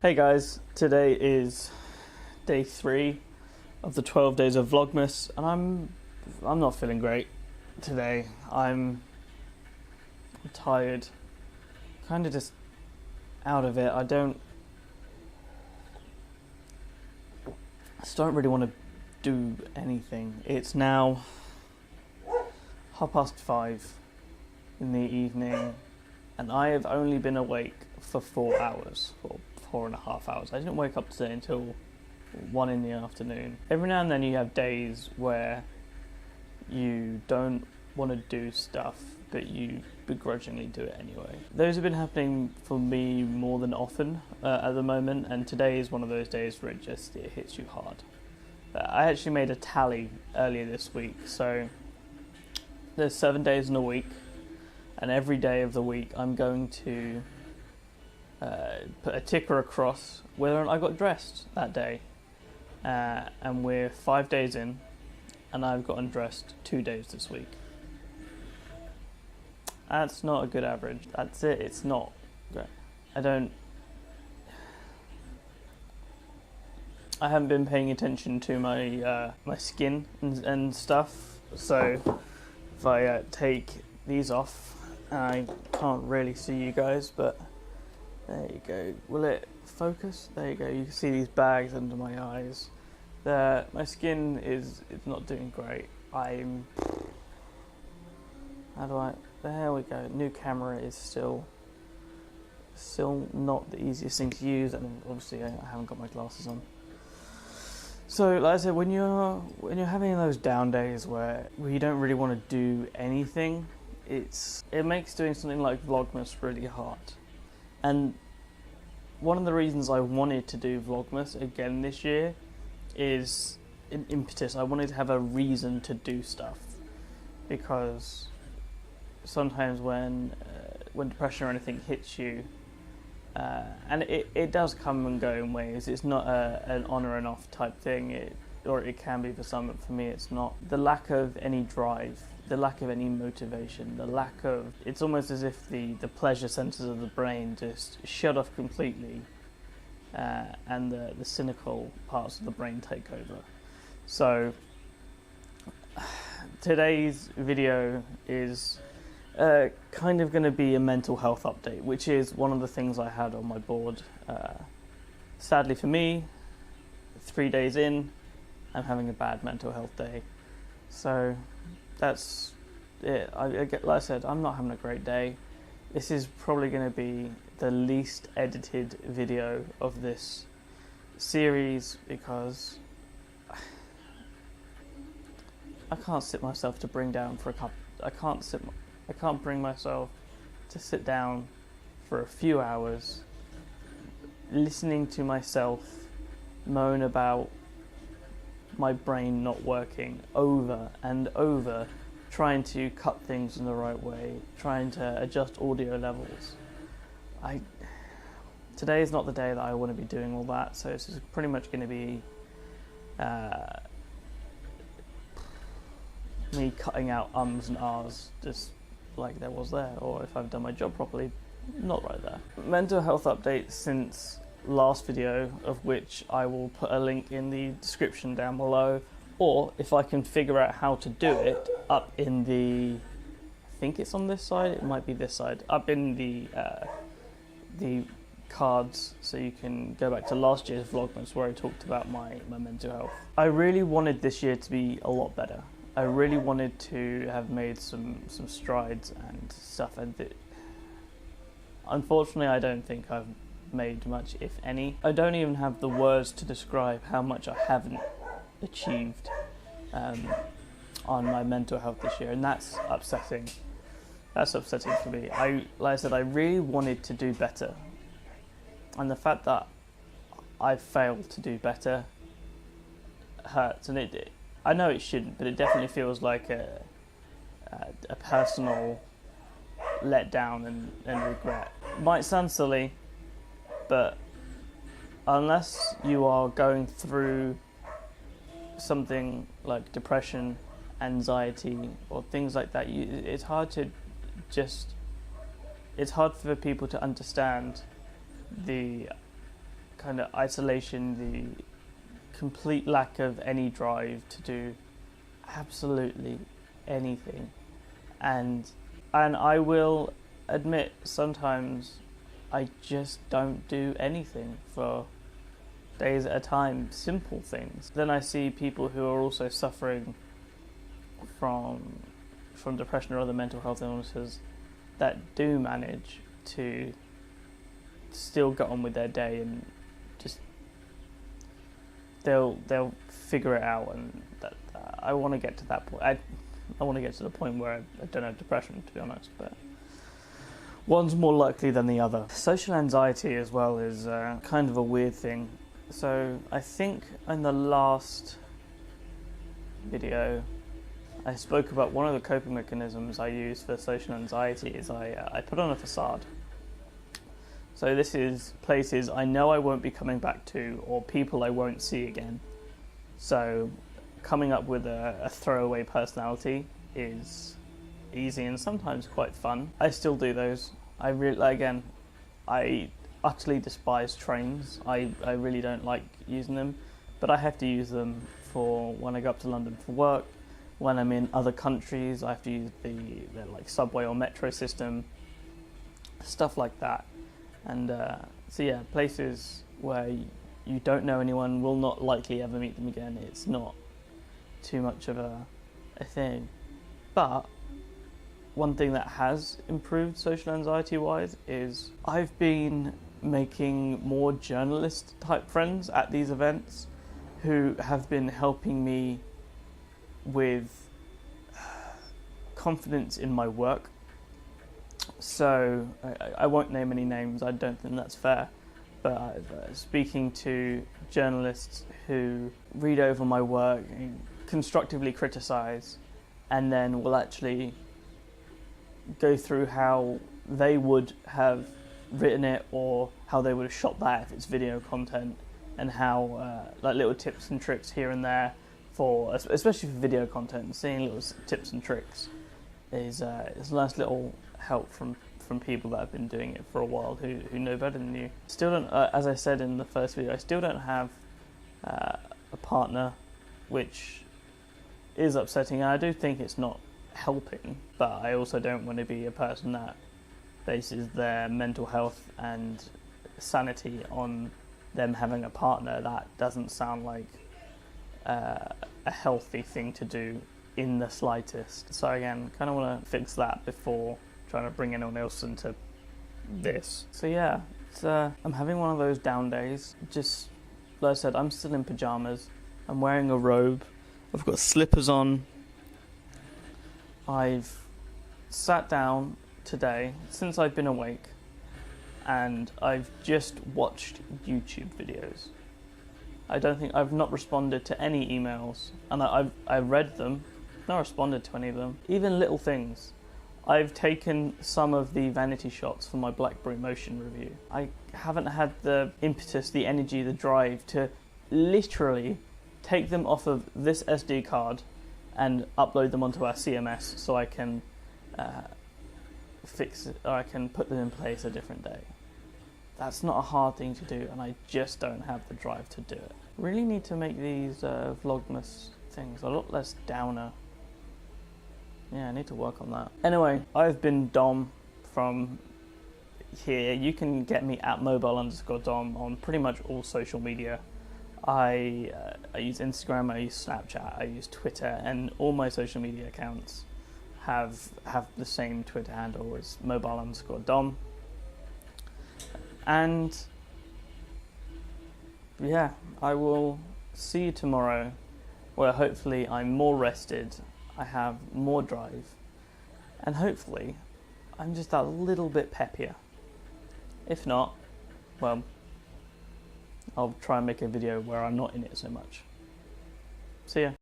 Hey guys, today is day 3 of the 12 days of Vlogmas, and I'm not feeling great today. I'm tired, kind of just out of it. I just don't really want to do anything. It's now 5:30 in the evening, and I have only been awake for 4 hours, or 4.5 hours. I didn't wake up today until 1 in the afternoon. Every now and then you have days where you don't want to do stuff, but you begrudgingly do it anyway. Those have been happening for me more than often at the moment, and today is one of those days where it hits you hard. I actually made a tally earlier this week, so there's 7 days in a week, and every day of the week I'm going to put a ticker across whether or not I got dressed that day, and we're 5 days in, and I've gotten dressed 2 days this week. That's not a good average. That's it. It's not great. I haven't been paying attention to my my skin and stuff. So if I take these off, I can't really see you guys, but there you go. Will it focus? There you go. You can see these bags under my eyes. My skin is not doing great. There we go. New camera is still not the easiest thing to use, and obviously I haven't got my glasses on. So, like I said, when you're having those down days where you don't really want to do anything, it makes doing something like Vlogmas really hard. And one of the reasons I wanted to do Vlogmas again this year is an impetus. I wanted to have a reason to do stuff, because sometimes when depression or anything hits you, and it does come and go in waves. It's not an on or an off type thing, or it can be for some, but for me it's not. The lack of any drive, the lack of any motivation, it's almost as if the pleasure centers of the brain just shut off completely, and the cynical parts of the brain take over. So today's video is kind of going to be a mental health update, which is one of the things I had on my board. Sadly for me, 3 days in, I'm having a bad mental health day. So that's it. Like I said, I'm not having a great day. This is probably going to be the least edited video of this series, because I can't sit myself to bring down for a couple. I can't bring myself to sit down for a few hours listening to myself moan about my brain not working over and over, trying to cut things in the right way, trying to adjust audio levels. Today is not the day that I want to be doing all that, so this is pretty much going to be me cutting out ums and ahs, just like there was there, or if I've done my job properly, not right there. Mental health update since last video, of which I will put a link in the description down below, or if I can figure out how to do it, up in the, I think it's on this side, it might be this side, up in the cards, so you can go back to last year's Vlogmas where I talked about my mental health. I really wanted this year to be a lot better. I really wanted to have made some strides and stuff, and unfortunately I don't think I've made much, if any. I don't even have the words to describe how much I haven't achieved on my mental health this year, and that's upsetting. That's upsetting for me. Like I said, I really wanted to do better, and the fact that I failed to do better hurts, and I know it shouldn't, but it definitely feels like a personal letdown and regret. It might sound silly, but unless you are going through something like depression, anxiety, or things like that, it's hard for people to understand the kind of isolation, the complete lack of any drive to do absolutely anything. And I will admit, sometimes I just don't do anything for days at a time, simple things. Then I see people who are also suffering from depression or other mental health illnesses that do manage to still get on with their day, and just they'll figure it out. And that I want to get to that point. I want to get to the point where I don't have depression, to be honest, but one's more likely than the other. Social anxiety as well is kind of a weird thing. So I think in the last video I spoke about one of the coping mechanisms I use for social anxiety is I put on a facade. So this is places I know I won't be coming back to, or people I won't see again. So coming up with a throwaway personality is easy and sometimes quite fun. I still do those. I utterly despise trains. I really don't like using them, but I have to use them for when I go up to London for work. When I'm in other countries, I have to use the like subway or metro system, stuff like that. And so yeah, places where you don't know anyone, will not likely ever meet them again. It's not too much of a thing. But one thing that has improved social anxiety wise is I've been making more journalist type friends at these events who have been helping me with confidence in my work. So I won't name any names, I don't think that's fair, but speaking to journalists who read over my work and constructively criticise, and then will actually go through how they would have written it or how they would have shot that if it's video content, and how like little tips and tricks here and there for, especially for video content, seeing little tips and tricks is a nice little help from people that have been doing it for a while who know better than you. Still don't, as I said in the first video, I still don't have a partner, which is upsetting, and I do think it's not helping, but I also don't want to be a person that bases their mental health and sanity on them having a partner. That doesn't sound like a healthy thing to do in the slightest. So again, kind of want to fix that before trying to bring anyone else into this. So yeah, I'm having one of those down days. Just like I said, I'm still in pajamas. I'm wearing a robe. I've got slippers on. I've sat down today since I've been awake, and I've just watched YouTube videos. I've not responded to any emails, and I've read them, not responded to any of them. Even little things. I've taken some of the vanity shots for my BlackBerry Motion review. I haven't had the impetus, the energy, the drive to literally take them off of this SD card and upload them onto our CMS so I can fix it, or I can put them in place a different day. That's not a hard thing to do, and I just don't have the drive to do it. Really need to make these Vlogmas things a lot less downer. Yeah, I need to work on that. Anyway, I've been Dom from here. You can get me at mobile_Dom on pretty much all social media. I use Instagram, I use Snapchat, I use Twitter, and all my social media accounts have the same Twitter handle as mobile_Dom. And yeah, I will see you tomorrow, where hopefully I'm more rested, I have more drive, and hopefully I'm just a little bit peppier. If not, well, I'll try and make a video where I'm not in it so much. See ya.